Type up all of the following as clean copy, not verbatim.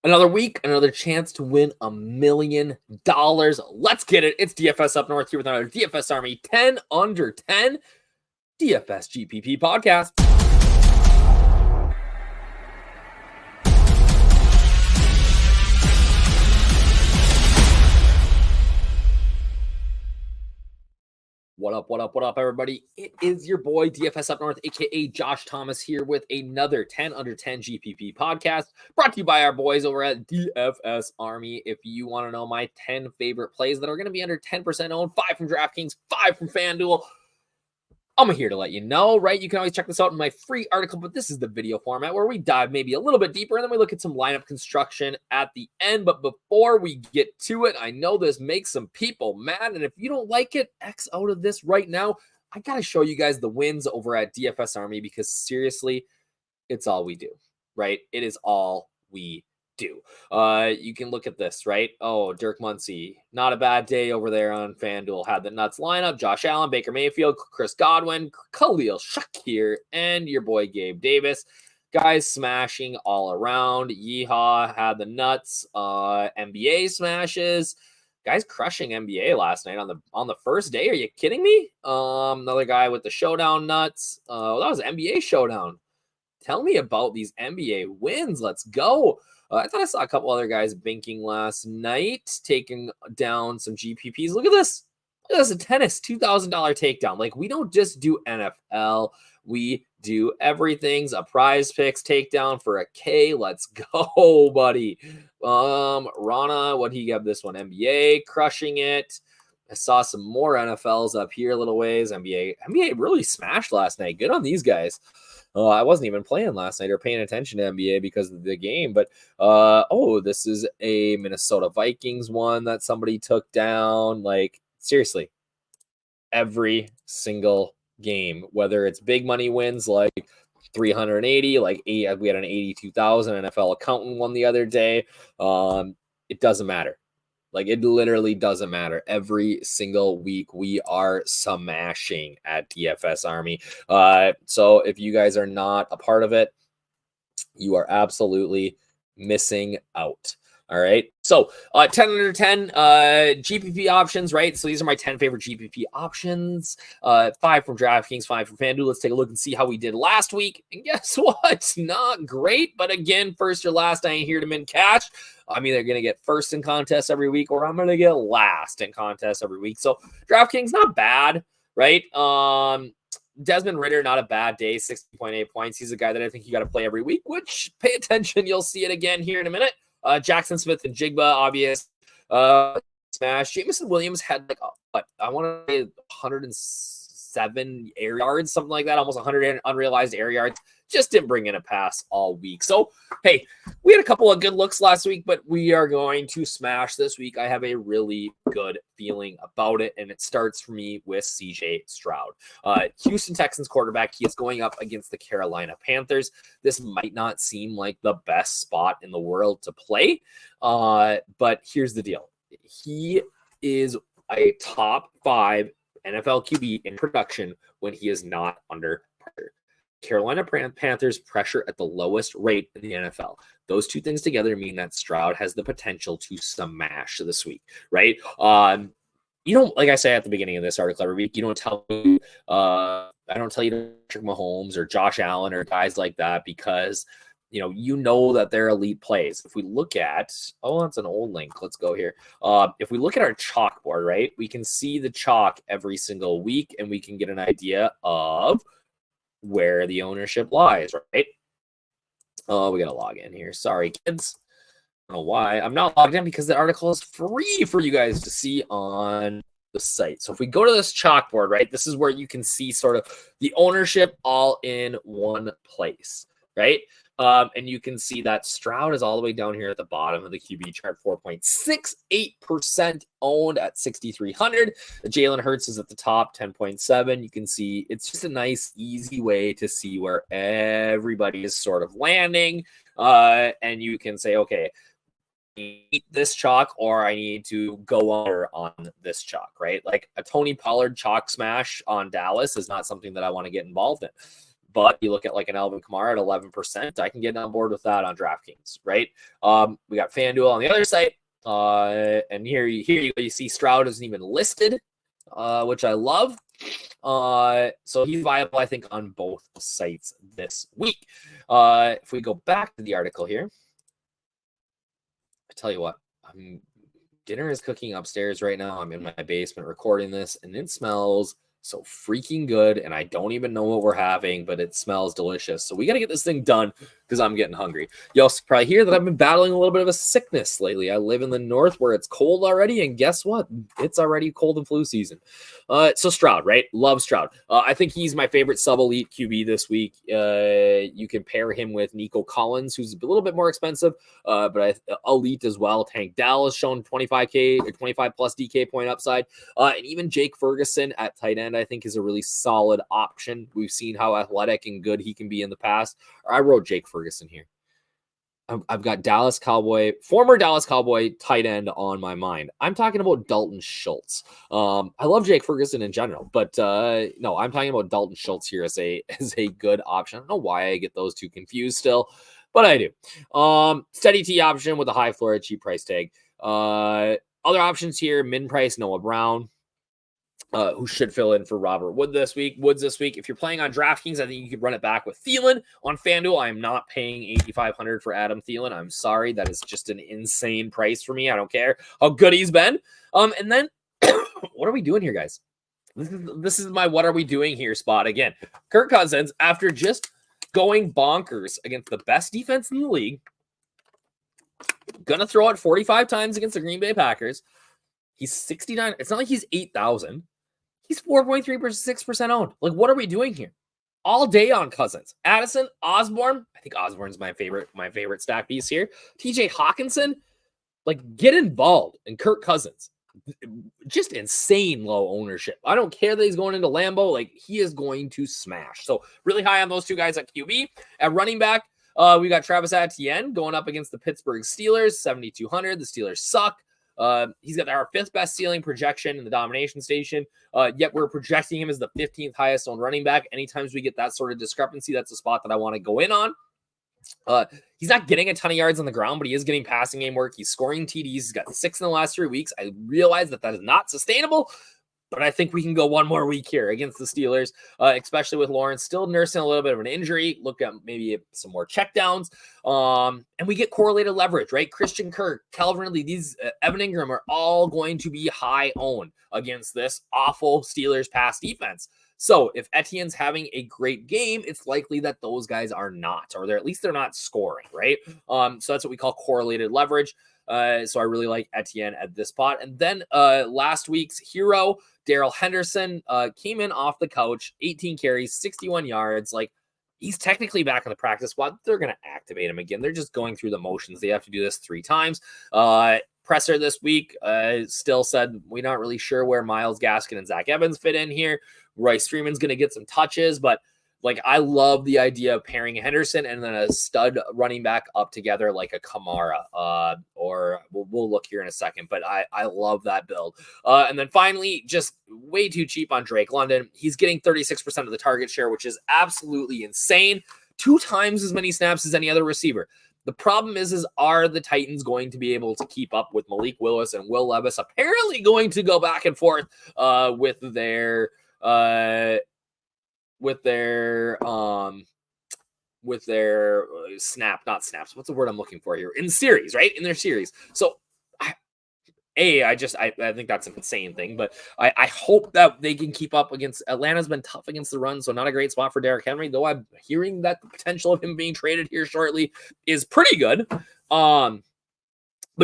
Another week, another chance to win $1 million. Let's get it. It's DFS Up North here with another DFS Army 10 under 10 DFS GPP podcast. What up, everybody? It is your boy, DFS Up North, aka Josh Thomas, here with another 10 under 10 GPP podcast brought to you by our boys over at DFS Army. If you want to know my 10 favorite plays that are going to be under 10% owned, 5 from Draftkings, 5 from Fanduel, I'm here to let you know, right? You can always check this out in my free article, but this is the video format where we dive maybe a little bit deeper and then we look at some lineup construction at the end. But before we get to it, I know this makes some people mad, and if you don't like it, X out of this right now. I got to show you guys the wins over at DFS Army because seriously, it's all we do, right? It is all we do. You can look at this, right? Oh, Dirk Muncy, not a bad day over there on FanDuel. Had the nuts lineup: Josh Allen, Baker Mayfield, Chris Godwin, Khalil Shakir, and your boy Gabe Davis. Guys smashing all around. Yeehaw had the nuts. NBA smashes. Guys crushing NBA last night on the first day. Are you kidding me? Another guy with the showdown nuts. That was NBA showdown. Tell me about these NBA wins. Let's go. I thought I saw a couple other guys binking last night, taking down some GPPs. Look at this. Look at this, a tennis $2,000 takedown. Like, we don't just do NFL. We do everything's a prize picks takedown for a K. Let's go, buddy. Rana, what he got this one? NBA crushing it. I saw some more NFLs up here a little ways. NBA really smashed last night. Good on these guys. I wasn't even playing last night or paying attention to NBA because of the game. But, this is a Minnesota Vikings one that somebody took down. Like, seriously, every single game, whether it's big money wins like 380, like we had an 82,000 NFL accountant one the other day. It doesn't matter. Like, it literally doesn't matter. Every single week, we are smashing at DFS Army. So if you guys are not a part of it, you are absolutely missing out. All right. So 10 under 10 GPP options, right? So these are my 10 favorite GPP options. 5 from DraftKings, 5 from FanDuel. Let's take a look and see how we did last week. And guess what? Not great. But again, first or last, I ain't here to min cash. I'm either going to get first in contests every week or I'm going to get last in contests every week. So DraftKings, not bad, right? Desmond Ridder, not a bad day, 60.8 points. He's a guy that I think you got to play every week, which, pay attention, you'll see it again here in a minute. Jackson Smith and Jigba, obvious. Smash. Jameson Williams had I want to say 107 air yards, something like that, almost 100 unrealized air yards. Just didn't bring in a pass all week. So, hey, we had a couple of good looks last week, but we are going to smash this week. I have a really good feeling about it, and it starts for me with CJ Stroud. Houston Texans quarterback. He is going up against the Carolina Panthers. This might not seem like the best spot in the world to play, but here's the deal. He is a top 5 NFL QB in production when he is not under pressure. Carolina Panthers pressure at the lowest rate in the NFL. Those two things together mean that Stroud has the potential to smash this week, right? Like I say at the beginning of this article every week, I don't tell you to Patrick Mahomes or Josh Allen or guys like that because you know that they're elite plays. If we look at, that's an old link. Let's go here. If we look at our chalkboard, right, we can see the chalk every single week and we can get an idea of where the ownership lies, right? We got to log in here. Sorry, kids. I don't know why. I'm not logged in because the article is free for you guys to see on the site. So if we go to this chalkboard, right, this is where you can see sort of the ownership all in one place, right? And you can see that Stroud is all the way down here at the bottom of the QB chart, 4.68% owned at 6,300. Jalen Hurts is at the top, 10.7. You can see it's just a nice, easy way to see where everybody is sort of landing. And you can say, okay, I need this chalk or I need to go under on this chalk, right? Like a Tony Pollard chalk smash on Dallas is not something that I want to get involved in. But you look at like an Alvin Kamara at 11%, I can get on board with that on DraftKings, right? We got FanDuel on the other side. And here you see Stroud isn't even listed, which I love. So he's viable, I think, on both sites this week. If we go back to the article here, I tell you what, dinner is cooking upstairs right now. I'm in my basement recording this, and it smells so freaking good, and I don't even know what we're having, but it smells delicious. So we got to get this thing done because I'm getting hungry. You also probably hear that I've been battling a little bit of a sickness lately. I live in the north where it's cold already, and guess what? It's already cold and flu season. So Stroud, right? Love Stroud. I think he's my favorite sub-elite QB this week. You can pair him with Nico Collins, who's a little bit more expensive, but elite as well. Tank Dell has shown 25K or 25 plus DK point upside. And even Jake Ferguson at tight end, I think, is a really solid option. We've seen how athletic and good he can be in the past. I wrote Jake Ferguson here. I've got former Dallas Cowboy tight end on my mind. I'm talking about Dalton Schultz. I love Jake Ferguson in general, but no, I'm talking about Dalton Schultz here as a good option. I don't know why I get those two confused still, but I do. Steady T option with a high floor, cheap price tag. Other options here: min price Noah Brown, who should fill in for Robert Woods this week. If you're playing on DraftKings, I think you could run it back with Thielen. On FanDuel, I am not paying $8,500 for Adam Thielen. I'm sorry. That is just an insane price for me. I don't care how good he's been. And then what are we doing here, guys? This is my what are we doing here spot again. Kirk Cousins, after just going bonkers against the best defense in the league, gonna throw it 45 times against the Green Bay Packers. He's 69. It's not like he's 8,000. He's 4.36% owned. Like, what are we doing here? All day on Cousins. Addison, Osborne. I think Osborne's my favorite stack piece here. TJ Hawkinson. Like, get involved. And Kirk Cousins. Just insane low ownership. I don't care that he's going into Lambeau. Like, he is going to smash. So, really high on those two guys at QB. At running back, we got Travis Etienne going up against the Pittsburgh Steelers. 7,200. The Steelers suck. He's got our 5th best ceiling projection in the domination station, yet we're projecting him as the 15th highest owned running back. Anytime we get that sort of discrepancy, that's a spot that I want to go in on. He's not getting a ton of yards on the ground, but he is getting passing game work. He's scoring TDs. He's got 6 in the last 3 weeks. I realize that is not sustainable, but I think we can go one more week here against the Steelers, especially with Lawrence still nursing a little bit of an injury. Look at maybe some more checkdowns. And we get correlated leverage, right? Christian Kirk, Calvin Ridley, these Evan Ingram are all going to be high owned against this awful Steelers pass defense. So if Etienne's having a great game, it's likely that those guys are not, or at least they're not scoring, right? So that's what we call correlated leverage. So I really like Etienne at this spot. And then last week's hero, Darrell Henderson, came in off the couch, 18 carries, 61 yards. Like, he's technically back in the practice squad. They're going to activate him again. They're just going through the motions. They have to do this 3 times. Presser this week still said we're not really sure where Myles Gaskin and Zach Evans fit in here. Royce Freeman's going to get some touches, but like, I love the idea of pairing Henderson and then a stud running back up together like a Kamara, or we'll look here in a second, but I love that build. And then finally, just way too cheap on Drake London. He's getting 36% of the target share, which is absolutely insane. 2 times as many snaps as any other receiver. The problem is are the Titans going to be able to keep up with Malik Willis and Will Levis apparently going to go back and forth with their not snaps. What's the word I'm looking for here? In series, right? In their series. So I think that's an insane thing, but I hope that they can keep up against Atlanta's been tough against the run. So not a great spot for Derrick Henry, though I'm hearing that the potential of him being traded here shortly is pretty good. But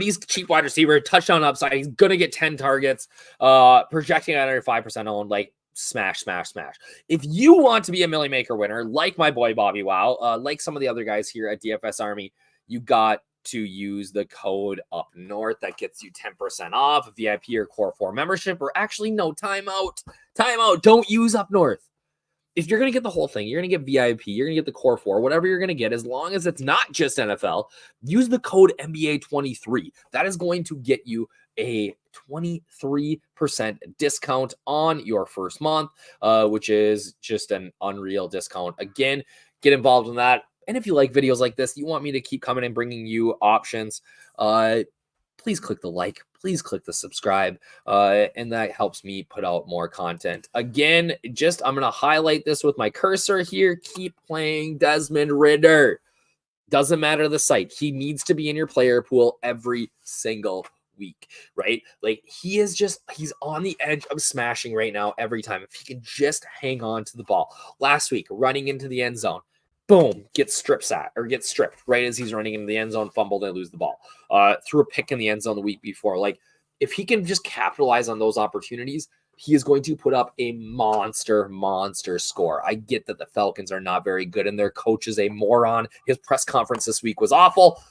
he's cheap wide receiver, touchdown upside. He's going to get 10 targets, projecting at under 5% owned, like, smash. If you want to be a Millie Maker winner, like my boy Bobby Wow, like some of the other guys here at DFS Army, you got to use the code UpNorth. That gets you 10% off a VIP or Core 4 membership, or actually no, timeout. Don't use UpNorth. if you're going to get the whole thing, you're going to get VIP, you're going to get the core 4, whatever you're going to get, as long as it's not just NFL, use the code NBA23. That is going to get you a 23% discount on your first month, which is just an unreal discount. Again, get involved in that. And if you like videos like this, you want me to keep coming and bringing you options, please click the like, please click the subscribe, and that helps me put out more content. Again, I'm going to highlight this with my cursor here. Keep playing Desmond Ridder. Doesn't matter the site. He needs to be in your player pool every single week, right? Like, he's on the edge of smashing right now every time. If he can just hang on to the ball. Last week, running into the end zone, boom, gets stripped right as he's running into the end zone, fumbled and lose the ball. Threw a pick in the end zone the week before. Like, if he can just capitalize on those opportunities, he is going to put up a monster score. I get that the Falcons are not very good and their coach is a moron. His press conference this week was awful.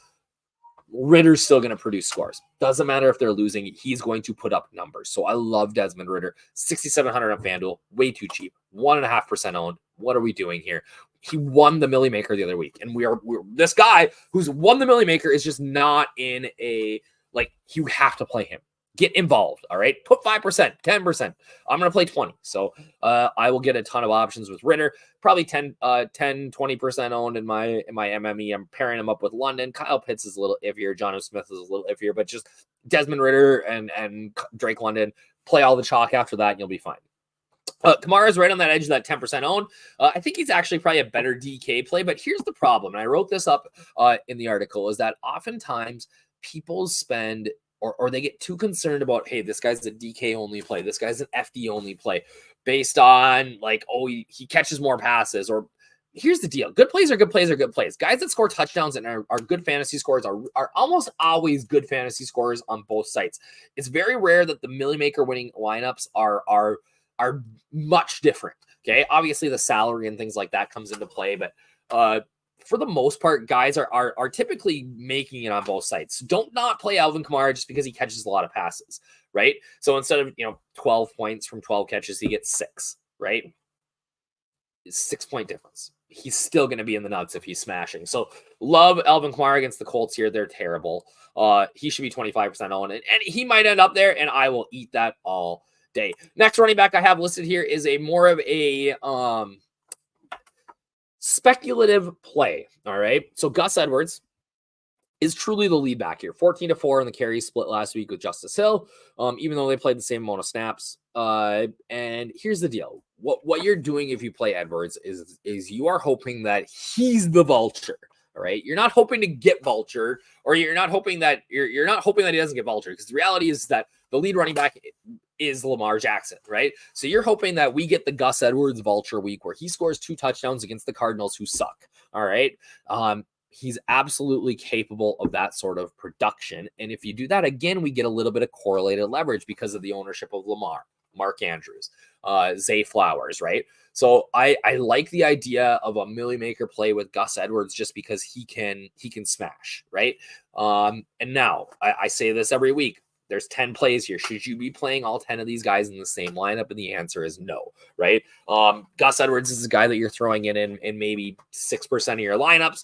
Ritter's still going to produce scores. Doesn't matter if they're losing. He's going to put up numbers. So I love Desmond Ridder. 6,700 on FanDuel. Way too cheap. 1.5% owned. What are we doing here? He won the Millie Maker the other week. And we're this guy who's won the Millie Maker is just not in a, like, you have to play him. Get involved, all right? Put 5%, 10%. I'm going to play 20. So I will get a ton of options with Ridder. Probably 10, 20% owned in my MME. I'm pairing him up with London. Kyle Pitts is a little iffier. Jonnu Smith is a little iffier. But just Desmond Ridder and Drake London. Play all the chalk after that, and you'll be fine. Kamara is right on that edge of that 10% owned. I think he's actually probably a better DK play. But here's the problem, and I wrote this up in the article, is that oftentimes people spend – or they get too concerned about, hey, this guy's a DK only play. This guy's an FD only play based on, like, oh, he catches more passes. Or here's the deal. Good plays are good plays are good plays. Guys that score touchdowns and are good fantasy scores are almost always good fantasy scores on both sites. It's very rare that the Millie Maker winning lineups are much different. Okay. Obviously the salary and things like that comes into play, but for the most part, guys are typically making it on both sides. So don't not play Alvin Kamara just because he catches a lot of passes, right? So instead of 12 points from 12 catches, he gets 6, right? It's 6-point difference. He's still going to be in the nuts if he's smashing. So love Alvin Kamara against the Colts here. They're terrible. He should be 25% owned, and he might end up there, and I will eat that all day. Next running back I have listed here is a more of a speculative play. All right. So Gus Edwards is truly the lead back here. 14-4 in the carry split last week with Justice Hill, even though they played the same amount of snaps. And here's the deal. What you're doing if you play Edwards is you are hoping that he's the vulture. All right. You're not hoping to get vultured, or you're not hoping that he doesn't get vultured, because the reality is that the lead running back is Lamar Jackson, right? So you're hoping that we get the Gus Edwards vulture week where he scores 2 touchdowns against the Cardinals, who suck. All right. He's absolutely capable of that sort of production. And if you do that, again, we get a little bit of correlated leverage because of the ownership of Lamar, Mark Andrews, Zay Flowers, right? So I like the idea of a Millie Maker play with Gus Edwards just because he can smash, right? And now I say this every week. There's 10 plays here. Should you be playing all 10 of these guys in the same lineup? And the answer is no, right? Gus Edwards is a guy that you're throwing in maybe 6% of your lineups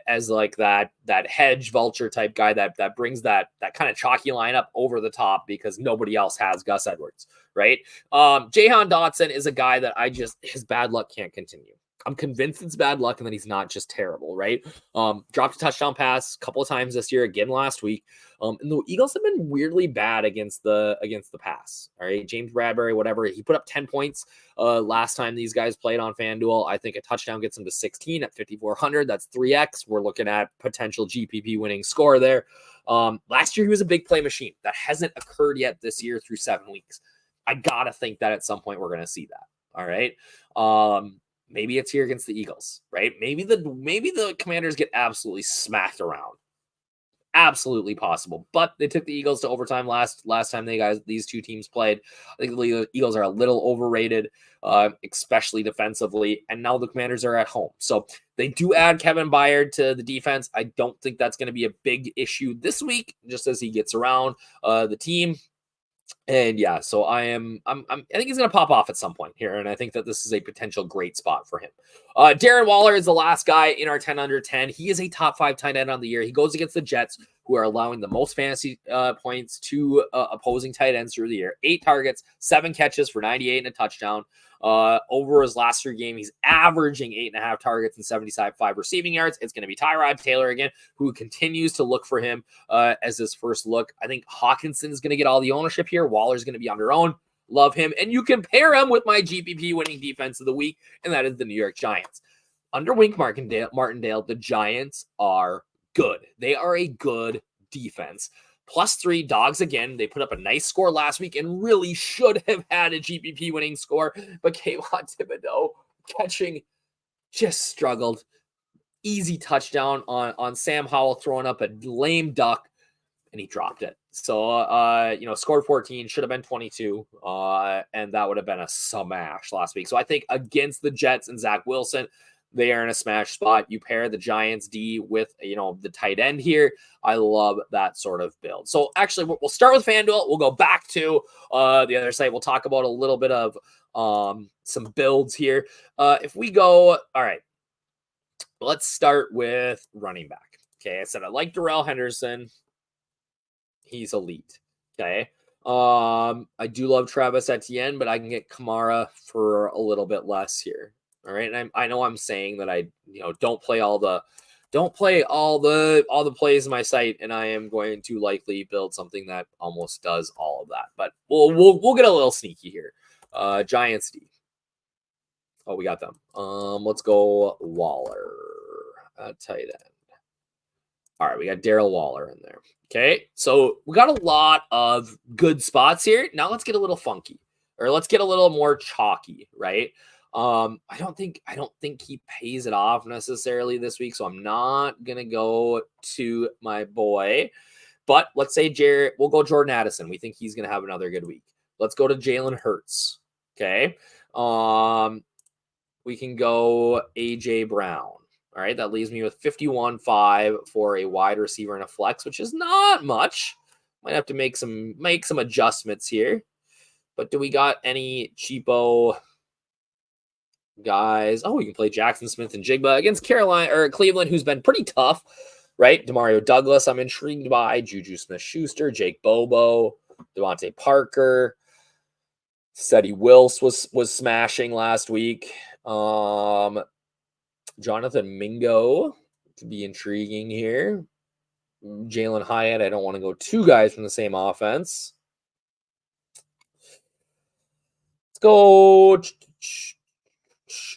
as like that hedge vulture type guy that brings that kind of chalky lineup over the top because nobody else has Gus Edwards, right? Jahan Dotson is a guy that his bad luck can't continue. I'm convinced it's bad luck and that he's not just terrible, right? Dropped a touchdown pass a couple of times this year, again last week. And the Eagles have been weirdly bad against the pass. All right, James Bradbury, whatever. He put up 10 points last time these guys played on FanDuel. I think a touchdown gets him to 16 at 5,400. That's 3x. We're looking at potential GPP winning score there. Last year he was a big play machine. That hasn't occurred yet this year through 7 weeks. I gotta think that at some point we're gonna see that. All right. Maybe it's here against the Eagles, right? Maybe the Commanders get absolutely smacked around. Absolutely possible. But they took the Eagles to overtime last time these two teams played. I think the Eagles are a little overrated, especially defensively. And now the Commanders are at home. So they do add Kevin Byard to the defense. I don't think that's going to be a big issue this week, just as he gets around the team. And yeah, so I think he's gonna pop off at some point here, and I think that this is a potential great spot for him. Darren Waller is the last guy in our 10 under 10. He is a top 5 tight end on the year. He goes against the Jets, who are allowing the most fantasy points to opposing tight ends through the year. 8 targets, 7 catches for 98 and a touchdown. Over his last 3 games, he's averaging 8.5 targets and 75 receiving yards. It's going to be Tyrod Taylor again, who continues to look for him as his first look. I think Hawkinson is going to get all the ownership here. Waller's going to be under owned. Love him. And you can pair him with my GPP winning defense of the week, and that is the New York Giants. Under Wink Martindale, the Giants are good. They are a good defense. +3 dogs again. They put up a nice score last week and really should have had a GPP winning score. But Kayvon Thibodeau catching just struggled. Easy touchdown on Sam Howell throwing up a lame duck, and he dropped it. So, scored 14, should have been 22, and that would have been a smash last week. So I think against the Jets and Zach Wilson, they are in a smash spot. You pair the Giants D with, the tight end here. I love that sort of build. So actually, we'll start with FanDuel. We'll go back to the other site. We'll talk about a little bit of some builds here. If we go, all right, let's start with running back. Okay, I said I like Darrell Henderson. He's elite. Okay. I do love Travis Etienne, but I can get Kamara for a little bit less here. All right. And I know I'm saying that I, don't play all the plays in my site, and I am going to likely build something that almost does all of that. But we'll get a little sneaky here. Giants D. Oh, we got them. Let's go Waller at tight end. All right, we got Darrell Waller in there. Okay, so we got a lot of good spots here. Now let's get a little funky, or let's get a little more chalky, right? I don't think he pays it off necessarily this week, so I'm not gonna go to my boy. But let's say we'll go Jordan Addison. We think he's gonna have another good week. Let's go to Jalen Hurts. Okay, we can go AJ Brown. All right, that leaves me with 51.5 for a wide receiver and a flex, which is not much. Might have to make some adjustments here. But do we got any cheapo guys? Oh, we can play Jackson Smith and Jigba against Cleveland, who's been pretty tough, right? Demario Douglas, I'm intrigued by. Juju Smith-Schuster, Jake Bobo, Devontae Parker. Ceddy Wills was smashing last week. Jonathan Mingo to be intriguing here. Jalen Hyatt. I don't want to go 2 guys from the same offense. Let's go.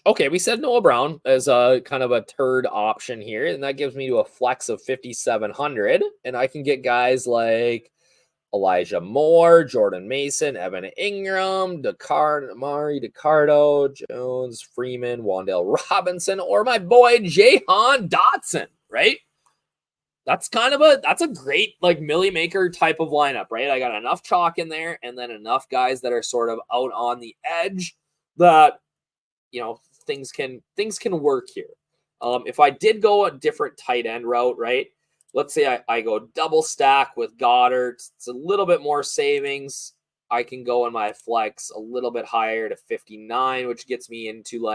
Okay, we said Noah Brown as a kind of a third option here, and that gives me to a flex of 5,700, and I can get guys like Elijah Moore, Jordan Mason, Evan Ingram, Amari DiCardo, Jones, Freeman, Wan'Dale Robinson, or my boy Jahan Dotson, right? That's a great Millie Maker type of lineup, right? I got enough chalk in there, and then enough guys that are sort of out on the edge that things can work here. If I did go a different tight end route, right? Let's say I go double stack with Goddard. It's a little bit more savings. I can go in my flex a little bit higher to 59, which gets me into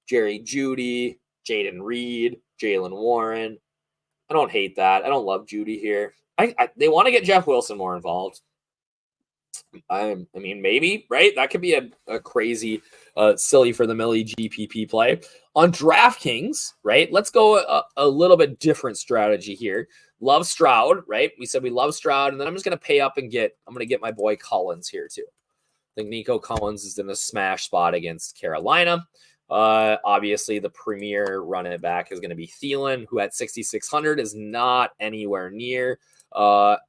Jerry Jeudy, Jaden Reed, Jalen Warren. I don't hate that. I don't love Jeudy here. They want to get Jeff Wilson more involved. I mean, maybe, right? That could be a crazy, silly for the Millie GPP play. On DraftKings, right? Let's go a little bit different strategy here. Love Stroud, right? We said we love Stroud, and then I'm just going to pay up and I'm going to get my boy Collins here too. I think Nico Collins is in a smash spot against Carolina. Obviously, the premier running back is going to be Thielen, who at 6,600 is not anywhere near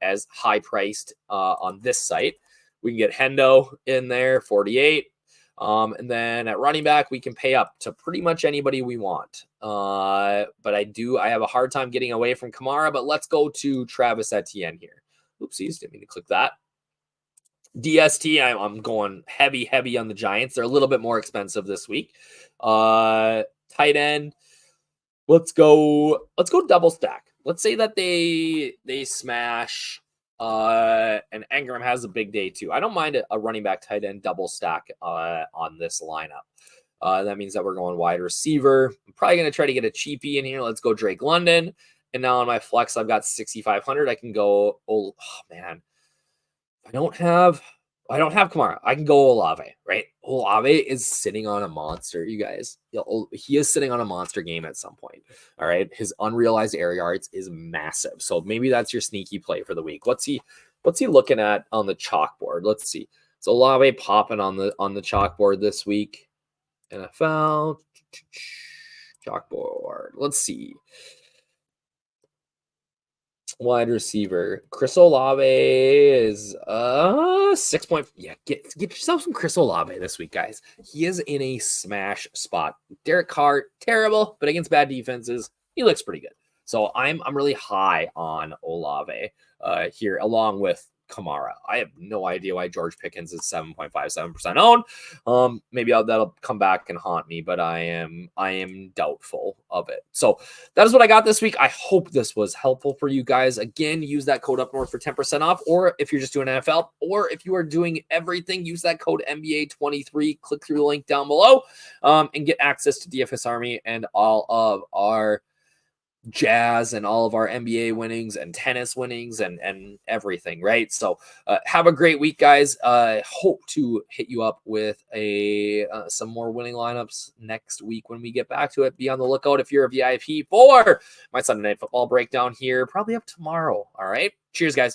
as high priced on this site. We can get Hendo in there, 48. And then at running back, we can pay up to pretty much anybody we want. But I have a hard time getting away from Kamara, but let's go to Travis Etienne here. Oopsies, didn't mean to click that. DST, I'm going heavy on the Giants. They're a little bit more expensive this week. Tight end, let's go double stack. Let's say that they smash And Engram has a big day too. I don't mind a running back tight end double stack on this lineup. That means that we're going wide receiver. I'm probably going to try to get a cheapie in here. Let's go Drake London. And now on my flex, I've got 6,500. I can go, oh man. I don't have Kamara. I can go Olave, right? Olave is sitting on a monster, you guys. He is sitting on a monster game at some point. All right. His unrealized air yards is massive. So maybe that's your sneaky play for the week. What's he looking at on the chalkboard? Let's see. So Olave popping on the chalkboard this week. NFL chalkboard. Let's see. Wide receiver Chris Olave is 6 point. Yeah, get yourself some Chris Olave this week, guys. He is in a smash spot. Derek Carr, terrible, but against bad defenses, he looks pretty good. So I'm really high on Olave here, along with Kamara. I have no idea why George Pickens is 7.57% owned. Maybe that'll come back and haunt me, but I am doubtful of it. So that is what I got this week. I hope this was helpful for you guys. Again, use that code UpNorth for 10% off, or if you're just doing NFL, or if you are doing everything, use that code NBA23. Click through the link down below and get access to DFS Army and all of our Jazz and all of our NBA winnings and tennis winnings and everything, right? So have a great week, guys. Hope to hit you up with some more winning lineups next week when we get back to it. Be on the lookout if you're a VIP for my Sunday Night Football breakdown here, probably up tomorrow. All right. Cheers, guys.